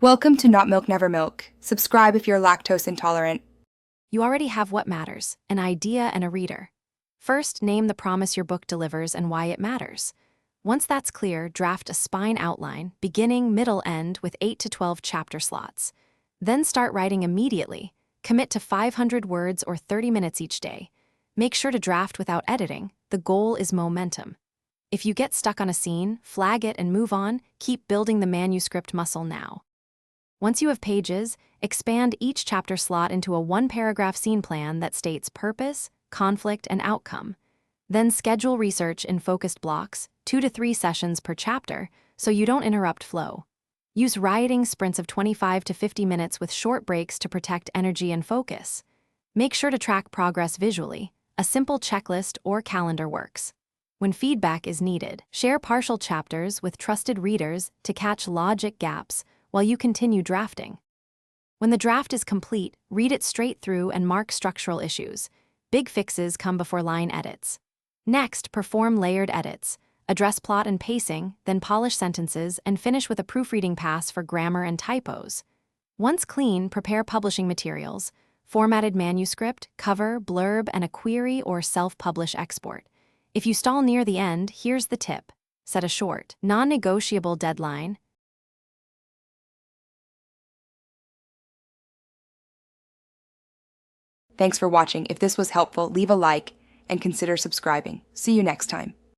Welcome to Not Milk Never Milk. Subscribe if you're lactose intolerant. You already have what matters, an idea and a reader. First, name the promise your book delivers and why it matters. Once that's clear, draft a spine outline, beginning, middle, end, with 8 to 12 chapter slots. Then start writing immediately. Commit to 500 words or 30 minutes each day. Make sure to draft without editing. The goal is momentum. If you get stuck on a scene, flag it and move on. Keep building the manuscript muscle now. Once you have pages, expand each chapter slot into a one-paragraph scene plan that states purpose, conflict, and outcome. Then schedule research in focused blocks, 2 to 3 sessions per chapter, so you don't interrupt flow. Use rioting sprints of 25 to 50 minutes with short breaks to protect energy and focus. Make sure to track progress visually. A simple checklist or calendar works. When feedback is needed, share partial chapters with trusted readers to catch logic gaps while you continue drafting. When the draft is complete, read it straight through and mark structural issues. Big fixes come before line edits. Next, perform layered edits. Address plot and pacing, then polish sentences, and finish with a proofreading pass for grammar and typos. Once clean, prepare publishing materials, formatted manuscript, cover, blurb, and a query or self-publish export. If you stall near the end, here's the tip. Set a short, non-negotiable deadline. Thanks for watching. If this was helpful, leave a like and consider subscribing. See you next time.